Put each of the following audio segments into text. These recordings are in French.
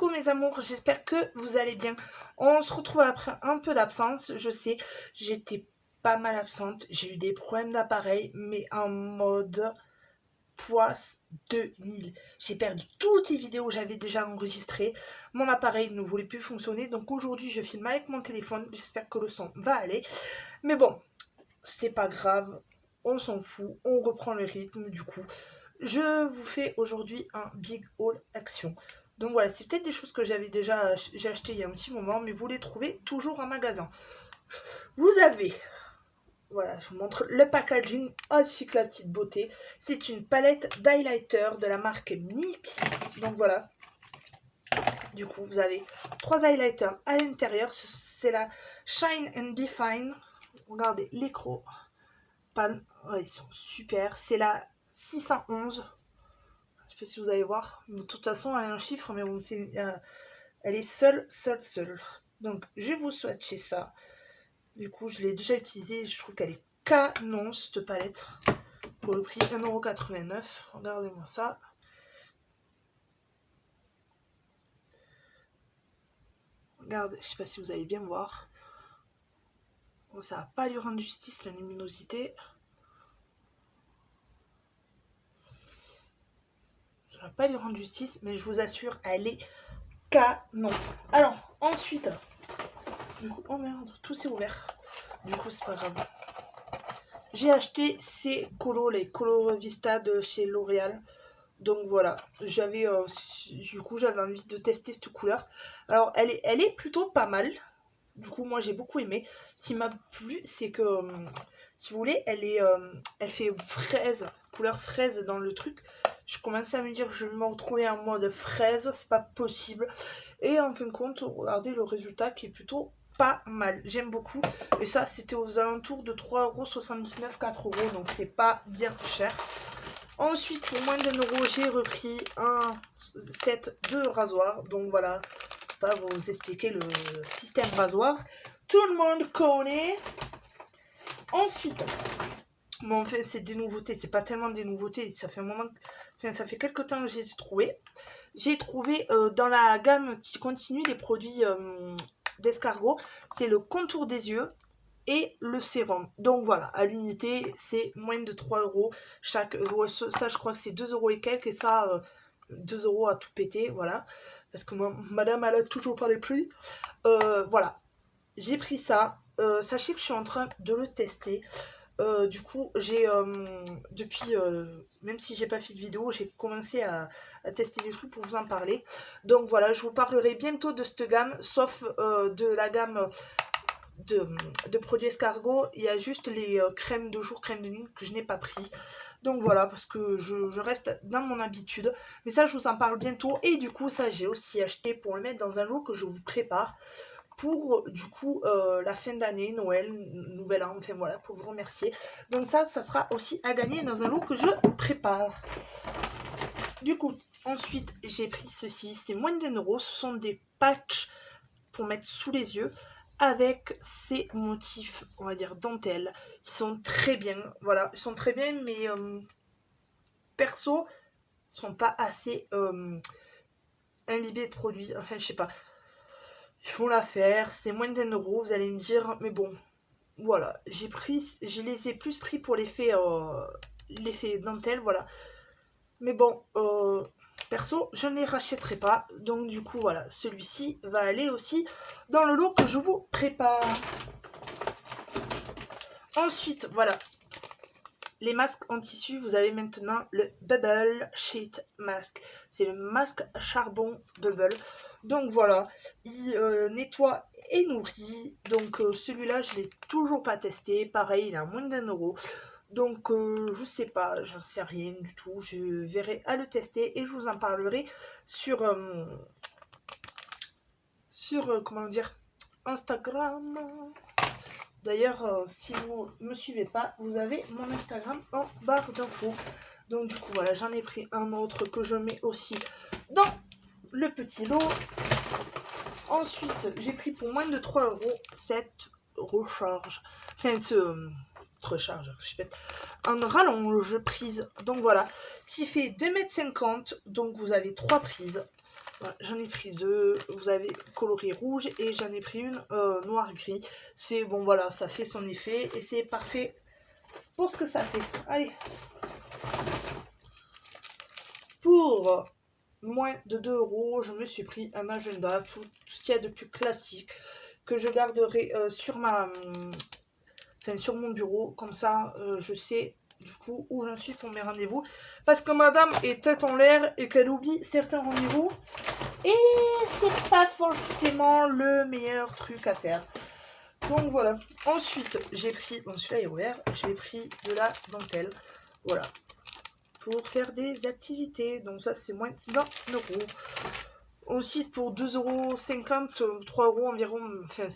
Coucou mes amours, j'espère que vous allez bien. On se retrouve après un peu d'absence, je sais, j'étais pas mal absente, j'ai eu des problèmes d'appareil, mais en mode poisse 2000. J'ai perdu toutes les vidéos que j'avais déjà enregistrées, mon appareil ne voulait plus fonctionner, donc aujourd'hui je filme avec mon téléphone, j'espère que le son va aller. Mais bon, c'est pas grave, on s'en fout, on reprend le rythme du coup. Je vous fais aujourd'hui un big haul action. Donc voilà, c'est peut-être des choses que j'ai acheté il y a un petit moment, mais vous les trouvez toujours en magasin. Vous avez, voilà, je vous montre le packaging ainsi que la petite beauté. C'est une palette d'highlighter de la marque Mickey. Donc voilà. Du coup, vous avez 3 highlighters à l'intérieur. C'est la Shine and Define. Regardez l'écran. Ouais, ils sont super. C'est la 611. Je sais pas si vous allez voir. De toute façon, elle a un chiffre, mais bon, elle est seule. Donc, je vous swatcher ça. Du coup, je l'ai déjà utilisée. Je trouve qu'elle est canon, cette palette. Pour le prix 1,89 €. Regardez-moi ça. Regardez, je sais pas si vous allez bien voir. Bon, ça va pas lui rendre justice, la luminosité. Ça va pas lui rendre justice, mais je vous assure, elle est canon. Alors, ensuite, du coup, oh merde, tout s'est ouvert. Du coup, c'est pas grave. J'ai acheté ces colos, les Colo Vista de chez L'Oréal. Donc voilà, j'avais envie de tester cette couleur. Alors, elle est plutôt pas mal. Du coup, moi, j'ai beaucoup aimé. Ce qui m'a plu, c'est que, si vous voulez, elle fait fraise, couleur fraise dans le truc. Je commençais à me dire que je vais me retrouver en mode fraise, c'est pas possible. Et en fin de compte, regardez le résultat qui est plutôt pas mal. J'aime beaucoup. Et ça, c'était aux alentours de 3,79 €, 4 €. Donc, c'est pas bien cher. Ensuite, pour moins d'1 €, j'ai repris un set de rasoirs. Donc, voilà. Je vais pas vous expliquer le système rasoir. Tout le monde connaît. Ensuite, bon, en fait, c'est des nouveautés. C'est pas tellement des nouveautés. Ça fait un moment. Enfin, ça fait quelques temps que je les ai trouvées. J'ai trouvé dans la gamme qui continue des produits d'escargot, c'est le contour des yeux et le sérum. Donc voilà, à l'unité, c'est moins de 3 € chaque. Ça, je crois que c'est 2 € et quelques, et ça, 2 € à tout péter, voilà. Parce que moi, madame, elle a toujours pas les prix. Voilà, j'ai pris ça. Sachez que je suis en train de le tester. Du coup, j'ai depuis, même si j'ai pas fait de vidéo, j'ai commencé à tester des trucs pour vous en parler. Donc voilà, je vous parlerai bientôt de cette gamme, sauf de la gamme de produits escargot. Il y a juste les crèmes de jour, crèmes de nuit que je n'ai pas pris. Donc voilà, parce que je reste dans mon habitude. Mais ça, je vous en parle bientôt. Et du coup, ça, j'ai aussi acheté pour le mettre dans un lot que je vous prépare pour du coup la fin d'année, Noël, Nouvel An, enfin voilà, pour vous remercier. Donc ça sera aussi à gagner dans un lot que je prépare. Du coup, ensuite, j'ai pris ceci, c'est moins d'1 €, ce sont des patchs pour mettre sous les yeux avec ces motifs, on va dire dentelle. Ils sont très bien, voilà, ils sont très bien, mais perso, ils sont pas assez imbibés de produits, enfin je sais pas. Ils font l'affaire, c'est moins d'1 €, vous allez me dire, mais bon, voilà, je les ai plus pris pour l'effet dentelle, voilà. Mais bon, perso, je ne les rachèterai pas, donc du coup, voilà, celui-ci va aller aussi dans le lot que je vous prépare. Ensuite, voilà, les masques en tissu, vous avez maintenant le Bubble Sheet Mask. C'est le masque charbon Bubble. Donc voilà, il nettoie et nourrit. Donc celui-là, je ne l'ai toujours pas testé. Pareil, il est à moins d'1 €. Donc je sais pas, j'en sais rien du tout. Je verrai à le tester et je vous en parlerai sur, comment dire, Instagram. D'ailleurs, si vous ne me suivez pas, vous avez mon Instagram en barre d'infos. Donc du coup, voilà, j'en ai pris un autre que je mets aussi dans le petit lot. Ensuite, j'ai pris pour moins de 3 € cette recharge. Enfin, recharge, je pète. Un rallonge prise. Donc voilà, qui fait 2,50 m. Donc vous avez 3 prises. Voilà, j'en ai pris deux. Vous avez coloré rouge et j'en ai pris une noir-gris. C'est bon, voilà, ça fait son effet et c'est parfait pour ce que ça fait. Allez. Pour moins de 2 euros, je me suis pris un agenda, tout ce qu'il y a de plus classique que je garderai sur sur mon bureau. Comme ça, je sais du coup où j'en suis pour mes rendez-vous. Parce que madame est tête en l'air et qu'elle oublie certains rendez-vous. Et c'est pas forcément le meilleur truc à faire. Donc voilà. Ensuite, j'ai pris, bon celui-là est ouvert, j'ai pris de la dentelle. Voilà. Pour faire des activités. Donc ça c'est moins d'1 euro. Ensuite pour 2,50 €, 3 euros environ. Enfin,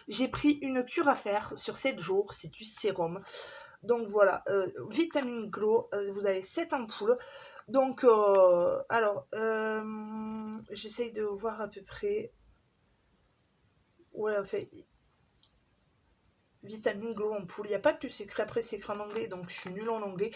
j'ai pris une cure à faire sur 7 jours. C'est du sérum. Donc voilà. Vitamine Glow. Vous avez 7 ampoules. Donc alors j'essaye de voir à peu près. Ouais, en fait. Vitamine Glow en poule. Il n'y a pas de plus écrit, après c'est écrit en anglais, donc je suis nulle en anglais.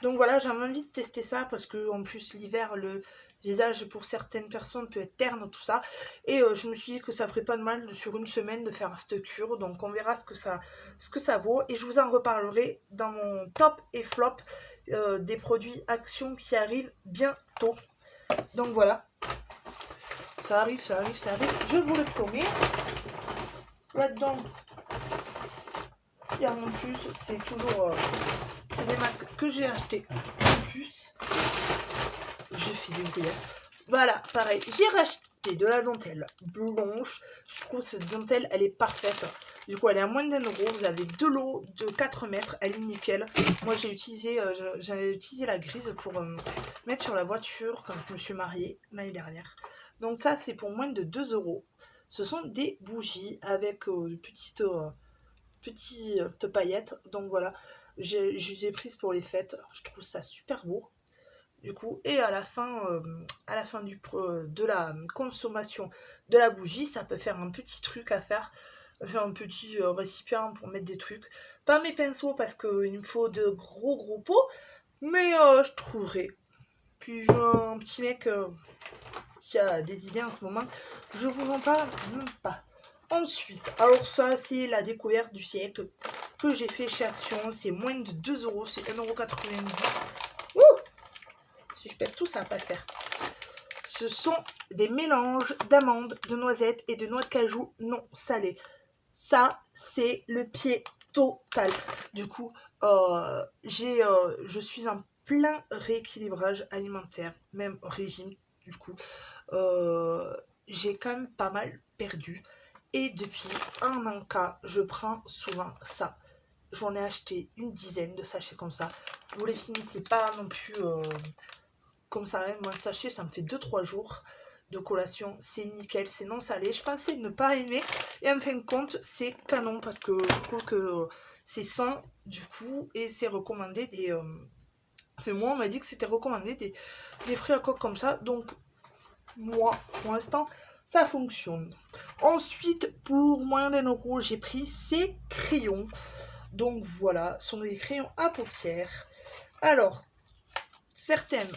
Donc voilà, j'avais envie de tester ça parce que en plus l'hiver, le visage pour certaines personnes peut être terne, tout ça. Et je me suis dit que ça ferait pas de mal sur une semaine de faire cette cure. Donc on verra ce que ça vaut. Et je vous en reparlerai dans mon top et flop des produits Action qui arrivent bientôt. Donc voilà. Ça arrive, ça arrive, ça arrive. Je vous le promets. Là-dedans, et en plus, c'est toujours c'est des masques que j'ai achetés en plus. Je fais des bruits. Voilà, pareil, j'ai racheté de la dentelle blanche. Je trouve cette dentelle, elle est parfaite. Du coup, elle est à moins d'1 euro. Vous avez deux lots de 4 mètres, elle est nickel. Moi, j'ai utilisé la grise pour mettre sur la voiture quand je me suis mariée l'année dernière. Donc ça, c'est pour moins de 2 euros. Ce sont des bougies avec petites paillettes. Donc voilà, je les ai prises pour les fêtes. Je trouve ça super beau. Du coup, et à la fin de la consommation de la bougie, ça peut faire un petit truc à faire. Un petit récipient pour mettre des trucs. Pas mes pinceaux parce qu'il me faut de gros pots. Mais je trouverai. Puis j'ai un petit mec qui a des idées en ce moment. Je vous en parle même pas. Ensuite, alors ça c'est la découverte du siècle que j'ai fait chez Action. C'est moins de 2 euros, c'est 1,90 €. Ouh, si je pète tout, ça va pas le faire. Ce sont des mélanges d'amandes, de noisettes et de noix de cajou non salées. Ça, c'est le pied total. Du coup, je suis en plein rééquilibrage alimentaire, même régime. Du coup, j'ai quand même pas mal perdu. Et depuis un an cas, je prends souvent ça. J'en ai acheté une dizaine de sachets comme ça. Vous les finissez pas non plus comme ça. Hein. Moi, un sachet, ça me fait 2-3 jours de collation. C'est nickel, c'est non salé. Je pensais ne pas aimer. Et en fin de compte, c'est canon parce que je trouve que c'est sain du coup. Et c'est recommandé des... Enfin, moi, on m'a dit que c'était recommandé des fruits à coque comme ça. Donc, moi, pour l'instant, ça fonctionne. Ensuite, pour moins d'1 euro, j'ai pris ces crayons. Donc voilà, ce sont des crayons à paupières. Alors, certaines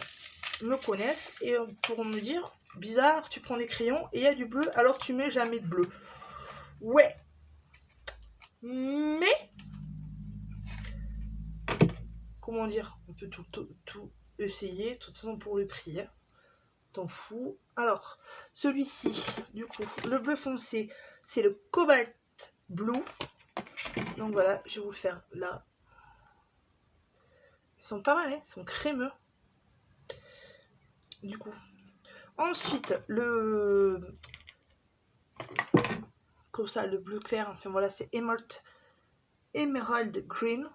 me connaissent et pourront me dire, bizarre, tu prends des crayons et il y a du bleu, alors tu mets jamais de bleu. Ouais. Mais, comment dire, on peut tout essayer, de toute façon pour le prix. Hein. T'en fous. Alors, celui-ci, du coup, le bleu foncé, c'est le Cobalt Blue. Donc voilà, je vais vous le faire là. Ils sont pas mal, hein, ils sont crémeux. Du coup. Ensuite, comme ça, le bleu clair, enfin voilà, c'est Emerald Green.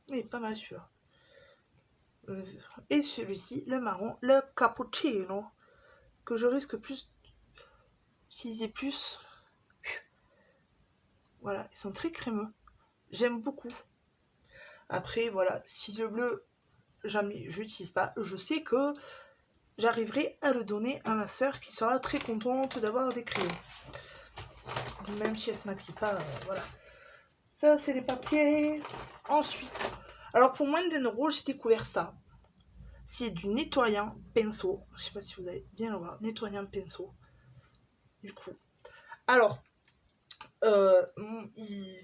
Il est pas mal celui-là. Et celui-ci, le marron, le cappuccino, que je risque plus d'utiliser plus. Voilà, ils sont très crémeux. J'aime beaucoup. Après, voilà, si le bleu, jamais je n'utilise pas, je sais que j'arriverai à le donner à ma soeur qui sera très contente d'avoir des crayons. Même si elle se maquille pas, voilà. Ça, c'est les papiers. Ensuite, alors pour moins d'1 euro, j'ai découvert ça. c'est du nettoyant pinceau. Je sais pas si vous allez bien le voir. Nettoyant pinceau. Du coup. Alors,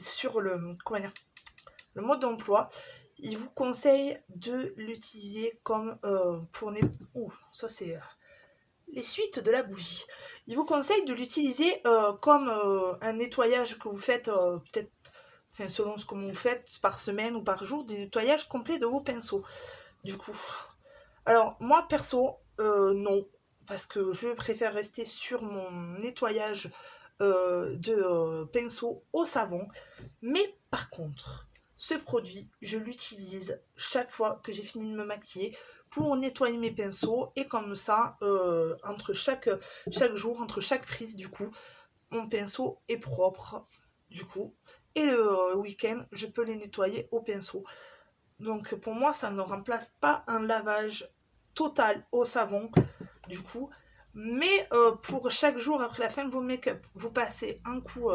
sur le, comment dire, le mode d'emploi, il vous conseille de l'utiliser comme pour nettoyer. Oh, ça c'est les suites de la bougie. Il vous conseille de l'utiliser comme un nettoyage que vous faites peut-être, enfin, selon ce que vous faites par semaine ou par jour, des nettoyages complets de vos pinceaux. Du coup, alors moi perso, non, parce que je préfère rester sur mon nettoyage de pinceau au savon. Mais par contre, ce produit, je l'utilise chaque fois que j'ai fini de me maquiller pour nettoyer mes pinceaux et comme ça, entre chaque jour, entre chaque prise, du coup, mon pinceau est propre, du coup. Et le week-end, je peux les nettoyer au pinceau. Donc pour moi, ça ne remplace pas un lavage total au savon, du coup. Mais pour chaque jour après la fin de vos make-up, vous passez un coup,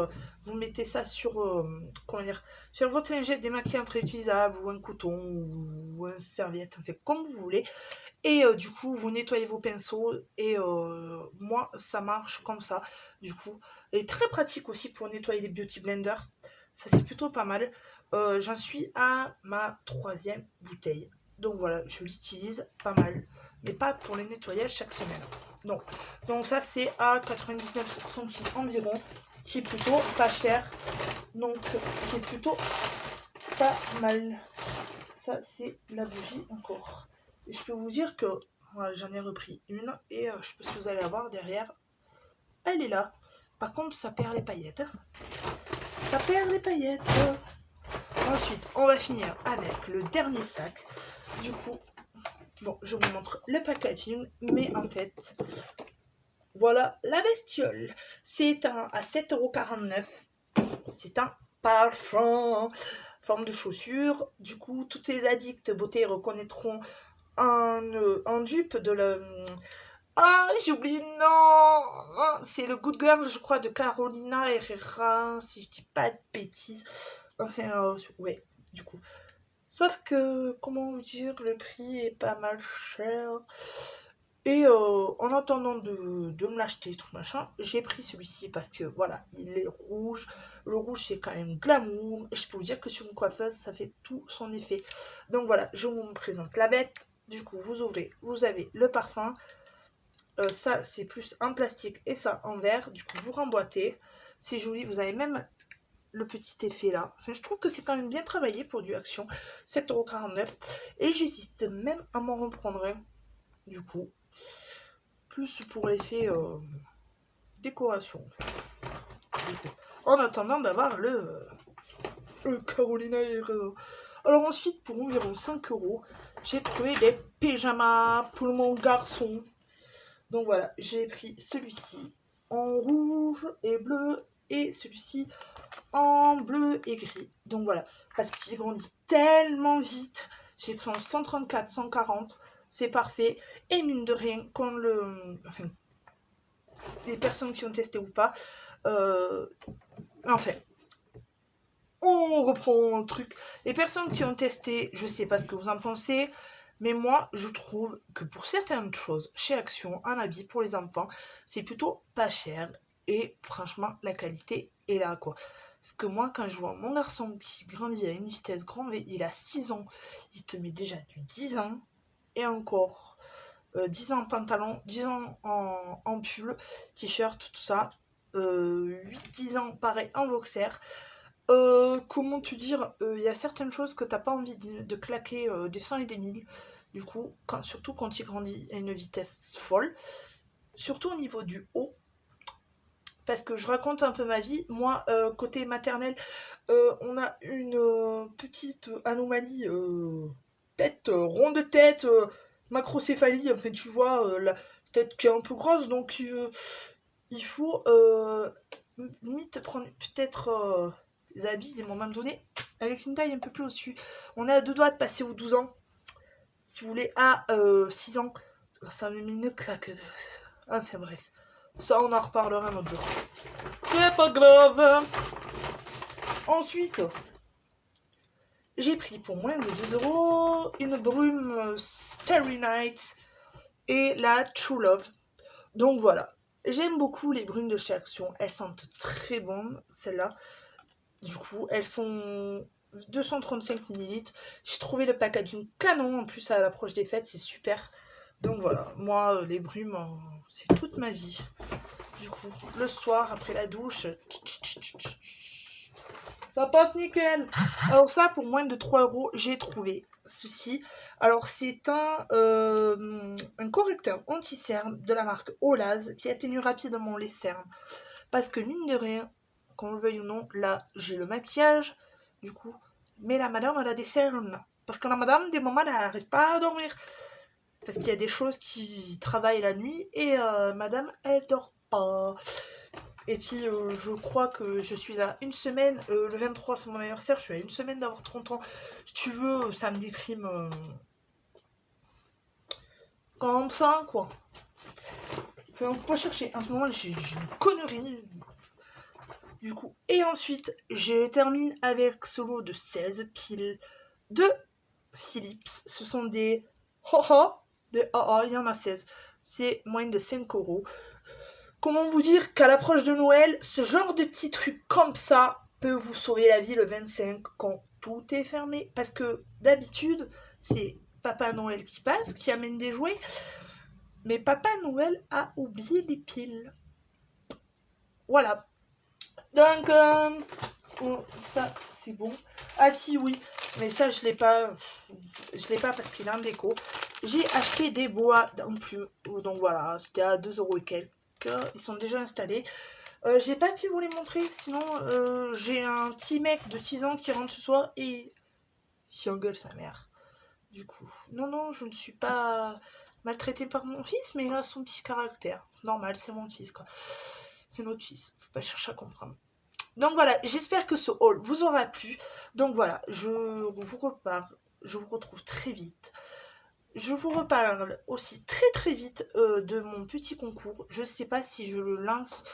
vous mettez ça sur, comment dire, sur votre lingette démaquillante réutilisable ou un coton ou une serviette, en fait, comme vous voulez. Et du coup, vous nettoyez vos pinceaux et moi, ça marche comme ça, du coup. Et très pratique aussi pour nettoyer les beauty blenders. Ça, c'est plutôt pas mal. J'en suis à ma 3e bouteille. Donc voilà, je l'utilise pas mal. Mais pas pour les nettoyages chaque semaine. Non. Donc ça, c'est à 99 centimes environ. Ce qui est plutôt pas cher. Donc c'est plutôt pas mal. Ça, c'est la bougie encore. Et je peux vous dire que voilà, j'en ai repris une. Et je sais pas si vous allez la voir derrière. Elle est là. Par contre, ça perd les paillettes. Ça perd les paillettes. Ensuite, on va finir avec le dernier sac. Du coup, bon, je vous montre le packaging. Mais en fait, voilà la bestiole. C'est un à 7,49 €. C'est un parfum. Forme de chaussure. Du coup, toutes les addicts beauté reconnaîtront un dupe de la... Ah, j'ai oublié, non. C'est le Good Girl, je crois, de Carolina Herrera, si je dis pas de bêtises. Enfin, ouais, du coup. Sauf que, comment vous dire, le prix est pas mal cher. Et en attendant de me l'acheter, tout machin, j'ai pris celui-ci parce que voilà, il est rouge. Le rouge, c'est quand même glamour. Et je peux vous dire que sur une coiffeuse, ça fait tout son effet. Donc voilà, je vous présente la bête. Du coup, vous ouvrez, vous avez le parfum. Ça, c'est plus en plastique et ça en verre. Du coup, vous remboîtez. C'est joli. Vous avez même le petit effet là. Enfin, je trouve que c'est quand même bien travaillé pour du Action. 7,49 €. Et j'hésite même à m'en reprendre un. Du coup, plus pour l'effet décoration en fait. Du coup, en attendant d'avoir le Carolina Herrera. Alors ensuite, pour environ 5 €, j'ai trouvé des pyjamas pour mon garçon. Donc voilà, j'ai pris celui-ci en rouge et bleu et celui-ci en bleu et gris. Donc voilà, parce qu'il grandit tellement vite. J'ai pris en 134, 140, c'est parfait. Et mine de rien, quand enfin, les personnes qui ont testé ou pas, enfin, on reprend le truc. Les personnes qui ont testé, je sais pas ce que vous en pensez, mais moi, je trouve que pour certaines choses, chez Action, un habit pour les enfants, c'est plutôt pas cher. Et franchement, la qualité est là, quoi. Parce que moi, quand je vois mon garçon qui grandit à une vitesse grand V, il a 6 ans, il te met déjà du 10 ans, et encore 10 ans en pantalon, 10 ans en pull, t-shirt, tout ça, 8-10 ans pareil en boxer. Comment te dire, il y a certaines choses que t'as pas envie de claquer des 100 et des 1000. Du coup, surtout quand il grandit à une vitesse folle. Surtout au niveau du haut. Parce que je raconte un peu ma vie. Moi, côté maternel, on a une petite anomalie. Tête, ronde de tête, macrocéphalie. Enfin, tu vois, la tête qui est un peu grosse. Donc, il faut limite prendre peut-être des habits des moments donnés avec une taille un peu plus au-dessus. On est à 2 doigts de passer aux 12 ans. Si vous voulez, à 6 ans, ça me met une claque. Enfin bref, ça on en reparlera un autre jour. C'est pas grave. Ensuite, j'ai pris pour moins de 2 euros une brume Starry Night et la True Love. Donc voilà, j'aime beaucoup les brumes de chez Action, elles sentent très bonnes, celles-là. Du coup, elles font 235 millilitres. J'ai trouvé le packaging canon, en plus à l'approche des fêtes, c'est super. Donc voilà, moi les brumes, c'est toute ma vie. Du coup, le soir, après la douche, ça passe nickel. Alors ça, pour moins de 3 euros, j'ai trouvé ceci. Alors c'est un correcteur anti-cerne de la marque Olaz qui atténue rapidement les cernes. Parce que mine de rien, qu'on le veuille ou non, là j'ai le maquillage, du coup, mais la madame elle a des cernes. Parce que la madame, des moments, elle n'arrive pas à dormir. Parce qu'il y a des choses qui travaillent la nuit et madame, elle dort pas. Et puis je crois que je suis à une semaine, le 23 c'est mon anniversaire, je suis à une semaine d'avoir 30 ans. Si tu veux, ça me déprime comme ça, quoi. Faut pas chercher. En ce moment, j'ai une connerie. Du coup, et ensuite, je termine avec ce lot de 16 piles de Philips. Ce sont des il y en a 16. C'est moins de 5 euros. Comment vous dire qu'à l'approche de Noël, ce genre de petits trucs comme ça peut vous sauver la vie le 25 quand tout est fermé. Parce que d'habitude, c'est Papa Noël qui passe, qui amène des jouets. Mais Papa Noël a oublié les piles. Voilà. Donc, ça, c'est bon. Ah si, oui. Mais ça, je l'ai pas. Je l'ai pas parce qu'il est en déco. J'ai acheté des bois d'ampoules. Donc voilà, c'était à 2 euros et quelques. Ils sont déjà installés. J'ai pas pu vous les montrer. Sinon, j'ai un petit mec de 6 ans qui rentre ce soir et qui engueule sa mère. Du coup, non, non, je ne suis pas maltraitée par mon fils, mais il a son petit caractère. Normal, c'est mon fils, quoi. C'est notre fils. Faut pas chercher à comprendre. Donc voilà, j'espère que ce haul vous aura plu. Donc voilà, je vous retrouve très vite. Je vous reparle aussi très vite de mon petit concours. Je ne sais pas si je le lance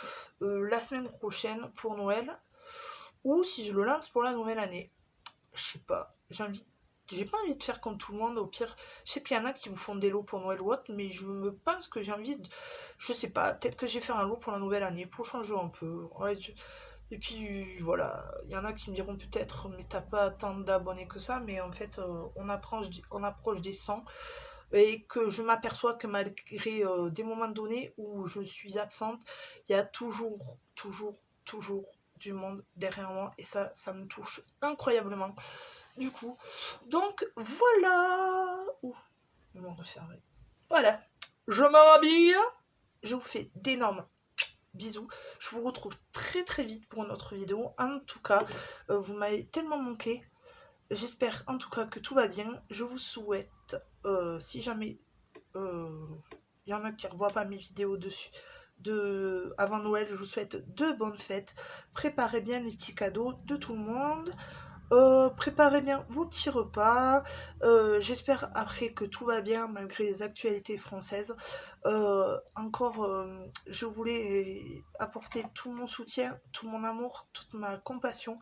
la semaine prochaine pour Noël ou si je le lance pour la nouvelle année. Je sais pas, j'ai pas envie de faire comme tout le monde. Au pire, je sais qu'il y en a qui vous font des lots pour Noël ou autre, mais je me pense que j'ai envie de... Je sais pas, peut-être que je vais faire un lot pour la nouvelle année pour changer un peu. Ouais, et puis voilà, il y en a qui me diront peut-être, mais t'as pas tant d'abonnés que ça, mais en fait, on approche des 100 et que je m'aperçois que malgré des moments donnés où je suis absente, il y a toujours du monde derrière moi et ça me touche incroyablement. Du coup, donc voilà. Ouh, je vais me refermer. Voilà, je me rhabille. Je vous fais d'énormes bisous. Je vous retrouve très vite pour une autre vidéo. En tout cas, vous m'avez tellement manqué. J'espère en tout cas que tout va bien. Je vous souhaite, si jamais il y en a qui ne revoient pas mes vidéos dessus, avant Noël, je vous souhaite de bonnes fêtes. Préparez bien les petits cadeaux de tout le monde. Préparez bien vos petits repas. J'espère après que tout va bien malgré les actualités françaises. Encore, je voulais apporter tout mon soutien, tout mon amour, toute ma compassion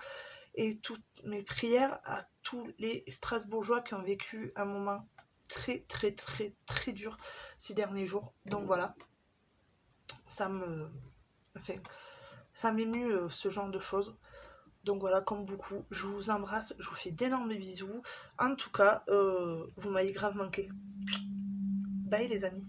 et toutes mes prières à tous les Strasbourgeois qui ont vécu un moment très dur ces derniers jours. Donc voilà, ça me enfin, ça m'émue ce genre de choses. Donc voilà, comme beaucoup, je vous embrasse, je vous fais d'énormes bisous. En tout cas, vous m'avez grave manqué. Bye les amis.